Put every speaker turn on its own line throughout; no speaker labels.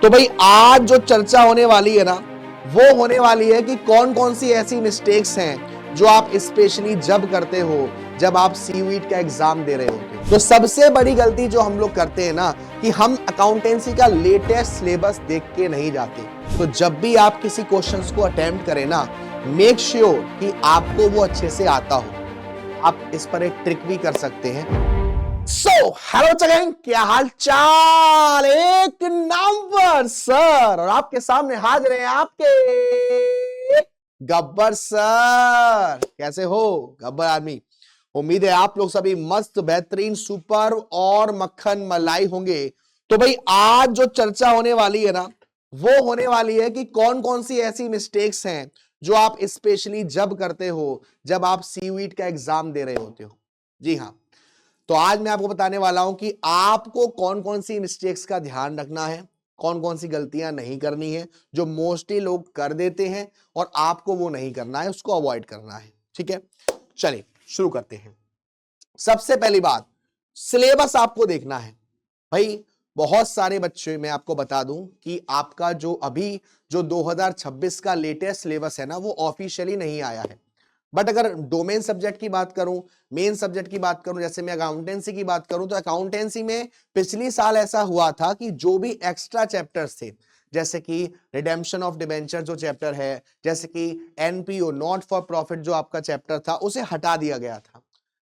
तो भाई आज जो चर्चा होने वाली है ना, वो होने वाली है कि कौन कौन सी ऐसी मिस्टेक्स हैं जो आप स्पेशली जब करते हो जब आप सीयूईटी का एग्जाम दे रहे होते हो। तो सबसे बड़ी गलती जो हम लोग करते हैं ना कि हम अकाउंटेंसी का लेटेस्ट सिलेबस देख के नहीं जाते। तो जब भी आप किसी क्वेश्चंस को अटेम्प्ट करें ना, मेक श्योर कि आपको वो अच्छे से आता हो। आप इस पर एक ट्रिक भी कर सकते हैं। हेलो चगें, क्या हाल चाल। एक नंबर सर, और आपके सामने हाजिर हैं आपके गब्बर सर। कैसे हो गब्बर आदमी? उम्मीद है आप लोग सभी मस्त बेहतरीन सुपर और मक्खन मलाई होंगे। तो भाई आज जो चर्चा होने वाली है ना, वो होने वाली है कि कौन कौन सी ऐसी मिस्टेक्स हैं जो आप स्पेशली जब करते हो जब आप सीयूईटी का एग्जाम दे रहे होते हो। जी हाँ, तो आज मैं आपको बताने वाला हूं कि आपको कौन कौन सी मिस्टेक्स का ध्यान रखना है, कौन कौन सी गलतियां नहीं करनी है जो मोस्टली लोग कर देते हैं और आपको वो नहीं करना है, उसको अवॉइड करना है। ठीक है, चलिए शुरू करते हैं। सबसे पहली बात, सिलेबस आपको देखना है। भाई बहुत सारे बच्चे, मैं आपको बता दूं कि आपका जो अभी जो 2026 का लेटेस्ट सिलेबस है ना, वो ऑफिशियली नहीं आया है। बट अगर डोमेन सब्जेक्ट की बात करूं, मेन सब्जेक्ट की बात करूं, जैसे मैं अकाउंटेंसी की बात करूं, तो अकाउंटेंसी में पिछली साल ऐसा हुआ था कि जो भी एक्स्ट्रा चैप्टर्स थे, जैसे कि रिडेम्पशन ऑफ डिबेंचर जो चैप्टर है, जैसे कि एनपीओ नॉट फॉर प्रॉफिट जो आपका चैप्टर था, उसे हटा दिया गया था।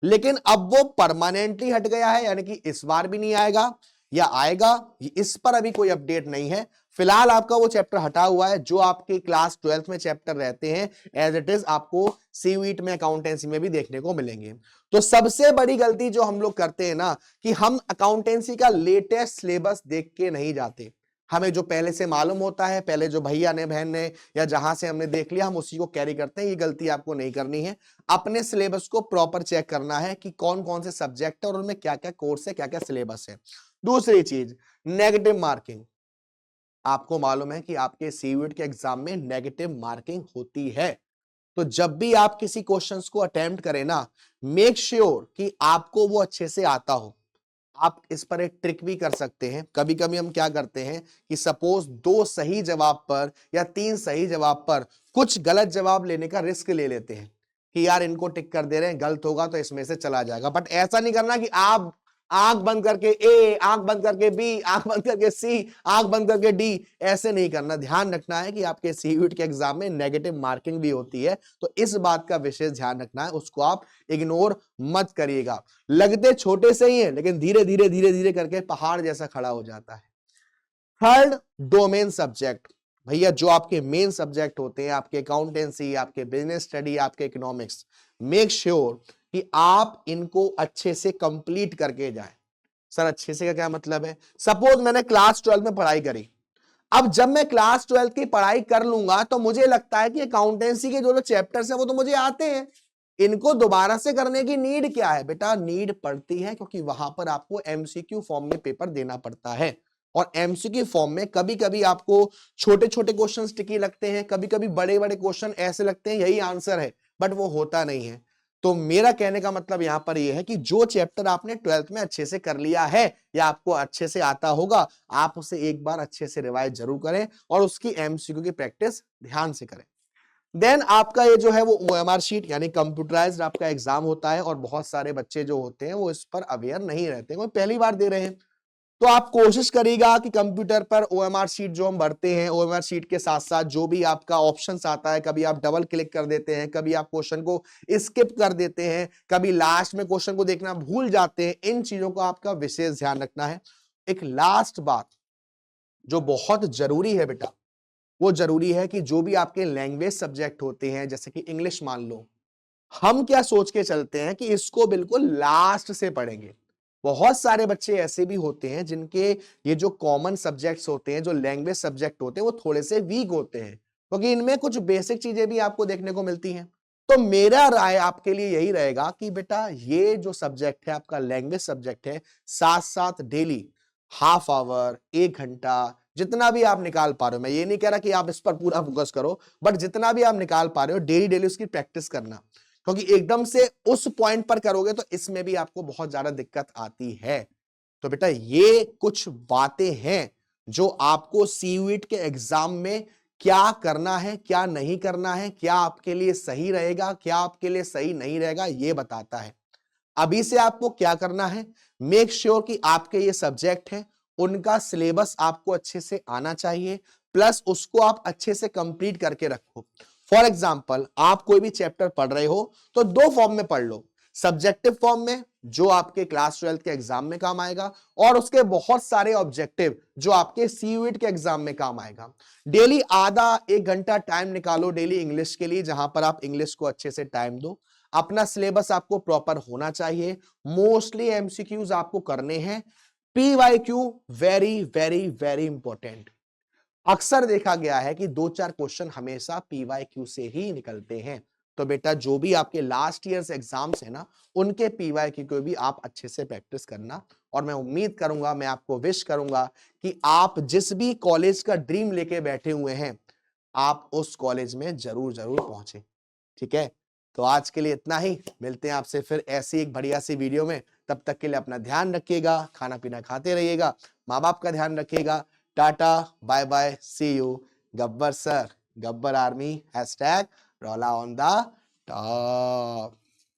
लेकिन अब वो परमानेंटली हट गया है, यानी कि इस बार भी नहीं आएगा या आएगा, इस पर अभी कोई अपडेट नहीं है। फिलहाल आपका वो चैप्टर हटा हुआ है जो आपके क्लास 12th में चैप्टर रहते हैं, एज इट इज आपको सीयूईटी में अकाउंटेंसी में भी देखने को मिलेंगे। तो सबसे बड़ी गलती जो हम लोग करते हैं ना कि हम अकाउंटेंसी का लेटेस्ट सिलेबस देख के नहीं जाते। हमें जो पहले से मालूम होता है, पहले जो भैया ने बहन ने या जहां से हमने देख लिया, हम उसी को कैरी करते हैं। ये गलती आपको नहीं करनी है। अपने सिलेबस को प्रॉपर चेक करना है कि कौन कौन से सब्जेक्ट है और उनमें क्या क्या कोर्स है, क्या क्या सिलेबस है। दूसरी चीज, नेगेटिव मार्किंग। आपको मालूम है कि आपके सीयूईटी के एग्जाम में नेगेटिव मार्किंग होती है। तो जब भी आप किसी क्वेश्चंस को अटेम्प्ट करें ना, मेक श्योर कि आपको वो अच्छे से आता हो। आप इस पर एक ट्रिक भी कर सकते हैं। कभी कभी हम क्या करते हैं कि सपोज 2 सही जवाब पर या 3 सही जवाब पर कुछ गलत जवाब लेने का रिस्क ले लेते हैं कि यार इनको टिक कर दे रहे हैं, गलत होगा तो इसमें से चला जाएगा। बट ऐसा नहीं करना कि आप आंख बंद करके ए, आंख बंद करके बी, आंख बंद करके सी, आंख बंद करके डी, ऐसे नहीं करना। ध्यान रखना है कि आपके सीयूईटी के एग्जाम में नेगेटिव मार्किंग भी होती है, तो इस बात का विशेष ध्यान रखना है, उसको आप इग्नोर मत करिएगा। लगते छोटे से ही है, लेकिन धीरे धीरे धीरे धीरे करके पहाड़ जैसा खड़ा हो जाता है। Third, domain subject. भैया जो आपके मेन सब्जेक्ट होते हैं, आपके अकाउंटेंसी, आपके बिजनेस स्टडी, आपके इकोनॉमिक्स, मेक श्योर कि आप इनको अच्छे से कंप्लीट करके जाएं। सर अच्छे से का क्या मतलब है? सपोज मैंने क्लास 12 में पढ़ाई करी, अब जब मैं क्लास 12 की पढ़ाई कर लूंगा तो मुझे लगता है कि अकाउंटेंसी के जो चैप्टर्स हैं वो तो मुझे आते हैं, इनको दोबारा से करने की नीड क्या है? बेटा नीड पड़ती है, क्योंकि वहां पर आपको एमसीक्यू फॉर्म में पेपर देना पड़ता है। और एमसीक्यू फॉर्म में कभी कभी आपको छोटे छोटे क्वेश्चन टिकी लगते हैं, कभी कभी बड़े बड़े क्वेश्चन ऐसे लगते हैं यही आंसर है, बट वो होता नहीं है। तो मेरा कहने का मतलब यहां पर यह है कि जो चैप्टर आपने 12th में अच्छे से कर लिया है या आपको अच्छे से आता होगा, आप उसे एक बार अच्छे से रिवाइज जरूर करें और उसकी एमसीक्यू की प्रैक्टिस ध्यान से करें। देन आपका ये जो है वो ओएमआर शीट यानी कंप्यूटराइज्ड आपका एग्जाम होता है, और बहुत सारे बच्चे जो होते हैं वो इस पर अवेयर नहीं रहते, वो पहली बार दे रहे हैं। तो आप कोशिश करिएगा कि कंप्यूटर पर ओएमआर शीट जो हम भरते हैं, ओएमआर शीट के साथ साथ जो भी आपका ऑप्शंस आता है, कभी आप डबल क्लिक कर देते हैं, कभी आप क्वेश्चन को स्किप कर देते हैं, कभी लास्ट में क्वेश्चन को देखना भूल जाते हैं, इन चीजों का आपका विशेष ध्यान रखना है। एक लास्ट बात जो बहुत जरूरी है बेटा, वो जरूरी है कि जो भी आपके लैंग्वेज सब्जेक्ट होते हैं, जैसे कि इंग्लिश मान लो, हम क्या सोच के चलते हैं कि इसको बिल्कुल लास्ट से पढ़ेंगे। बहुत सारे बच्चे ऐसे भी होते हैं जिनके ये जो कॉमन सब्जेक्ट्स होते हैं, जो लैंग्वेज सब्जेक्ट होते हैं, वो थोड़े से वीक होते हैं, क्योंकि इनमें कुछ बेसिक चीजें भी आपको देखने को मिलती हैं। तो मेरा राय आपके लिए यही रहेगा कि बेटा ये जो सब्जेक्ट है, आपका लैंग्वेज सब्जेक्ट है, साथ साथ डेली हाफ आवर, 1 घंटा, जितना भी आप निकाल पा रहे हो, मैं ये नहीं कह रहा कि आप इस पर पूरा फोकस करो, बट जितना भी आप निकाल पा रहे हो डेली डेली उसकी प्रैक्टिस करना, क्योंकि एकदम से उस पॉइंट पर करोगे तो इसमें भी आपको बहुत ज्यादा दिक्कत आती है। तो बेटा ये कुछ बातें हैं जो आपको सीयूईटी के एग्जाम में क्या करना है, क्या नहीं करना है, क्या आपके लिए सही रहेगा, क्या आपके लिए सही नहीं रहेगा, ये बताता है। अभी से आपको क्या करना है, मेक श्योर कि आपके ये सब्जेक्ट है उनका सिलेबस आपको अच्छे से आना चाहिए, प्लस उसको आप अच्छे से कंप्लीट करके रखो। फॉर एग्जाम्पल, आप कोई भी चैप्टर पढ़ रहे हो तो दो फॉर्म में पढ़ लो, सब्जेक्टिव फॉर्म में जो आपके क्लास 12 के एग्जाम में काम आएगा, और उसके बहुत सारे ऑब्जेक्टिव जो आपके सीयूईटी के एग्जाम में काम आएगा। डेली आधा एक घंटा टाइम निकालो डेली इंग्लिश के लिए, जहां पर आप इंग्लिश को अच्छे से टाइम दो। अपना सिलेबस आपको प्रॉपर होना चाहिए, मोस्टली एमसीक्यूज आपको करने हैं, PYQ very very very important. अक्सर देखा गया है कि 2-4 क्वेश्चन हमेशा पीवाईक्यू से ही निकलते हैं। तो बेटा जो भी आपके लास्ट ईयर्स एग्जाम्स है ना, उनके पीवाईक्यू को भी आप अच्छे से प्रैक्टिस करना, और मैं उम्मीद करूंगा, मैं आपको विश करूंगा कि आप जिस भी कॉलेज का ड्रीम लेके बैठे हुए हैं, आप उस कॉलेज में जरूर जरूर पहुंचे। ठीक है, तो आज के लिए इतना ही, मिलते हैं आपसे फिर ऐसी एक बढ़िया सी वीडियो में। तब तक के लिए अपना ध्यान रखिएगा, खाना पीना खाते रहिएगा, माँ बाप का ध्यान रखिएगा। Tata, bye bye, see you. Gabbar sir, Gabbar army, #रौला ऑन द टॉप।